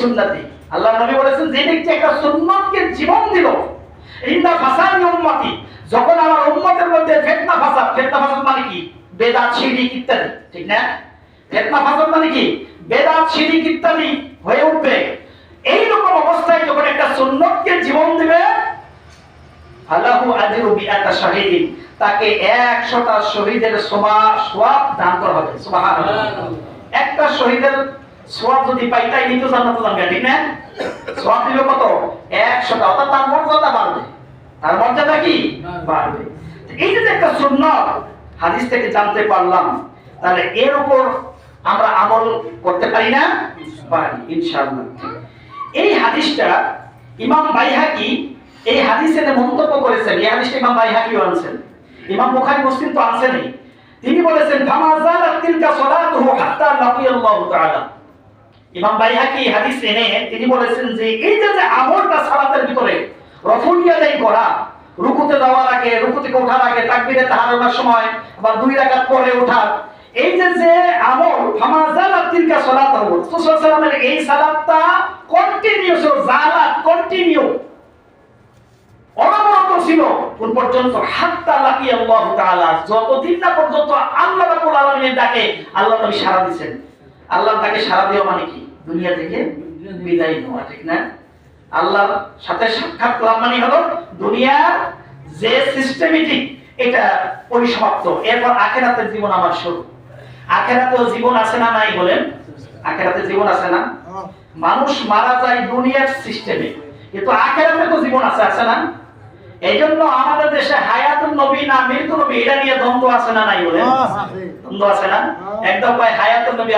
বিসুন্নতি। আল্লাহর নবী বলেছেন যে ব্যক্তি একটা সুন্নতকে জীবন দিল, ইন্না ফাসাদি উম্মতি, যখন আমার উম্মতের মধ্যে ফিতনা ফাসাদ মানে কি? বেদাত, শিরক ইত্যাদি, ঠিক না? ফিতনা ফাসাদ মানে কি? বেদাত, শিরক ইত্যাদি হয়ে উঠবে। এই রকম অবস্থায় যখন একটা সুন্নতকে জীবন দিবে, ফালাহু আজরু বিআতা শাহীদিন, তাকে 100টা শহীদের সওয়াব দান করা হবে। সুবহানাল্লাহ। একটা শহীদের সওয়াব যদি পাই তাই নিতে জান্নাতে যাবে, ঠিক না? সওয়াব দিবে কত? 100টা, অর্থাৎ তার মর্যাদা বাড়বে। তার মর্যাদা কি বাড়বে? এই যে একটা সুন্নাত হাদিস থেকে জানতে পারলাম, তাহলে এর উপর আমরা আমল করতে পারি না? পারি ইনশাআল্লাহ। এই হাদিসটা ইমাম বাইহাকি এই হাদিসে মন্তব্য করেছেন। এই হাদিসটা ইমাম বাইহাকিও আনছেন, ইমাম বুখারী মুসলিম তো আনছেনই। তিনি বলেছেন ফামা যালাত তিলকা সালাতুহু হাত্তা লাকিয়াল্লাহু তাআলা। ইমাম বাইহাকি হাদিস এনে তিনি বলেছেন যে এই যে আমলটা সালাতের ভিতরে রফুলিয়াদাই করা, রুকুতে যাওয়ার আগে, রুকু থেকে ওঠার আগে, তাকবীরে তাহরিমার সময় বা 2 রাকাত পরে ওঠা, এই যে আমল ফামা যালাত তিলকা সালাতুহু, রাসূল সাল্লাল্লাহু আলাইহি ওয়াসাল্লামের এই সালাতটা কন্টিনিউয়াস, জালাত কন্টিনিউ, অনবরত ছিল কোন পর্যন্ত? হাত্তা লাকিয়াল্লাহু তাআলা, যতদিন না পর্যন্ত আল্লাহ রাব্বুল আলামিনের ডাকে আল্লাহ নবী সাড়া দিবেন। আল্লাহর ডাকে সাড়া দেওয়া মানে কি? দুনিয়া থেকে বিদায় নেওয়া, ঠিক না? আল্লাহর সাথে সাক্ষাৎ করা মানে হলো দুনিয়ার যে সিস্টেমেটিক এটা পরিসমাপ্ত, এরপর আখিরাতের জীবন আমার শুরু। আখিরাতেও জীবন আছে না নাই বলেন? আখিরাতে জীবন আছে না? মানুষ মারা যায় দুনিয়ার সিস্টেমে, কিন্তু আখিরাতে তো জীবন আছে, আছে না? এইজন্য আমাদের দেশে হায়াতুন নবী না মৃত্যু নবী এটা নিয়ে দ্বন্দ্ব আছে না নাই বলেন? দ্বন্দ্ব আছে না? একদম হায়াতুন নবী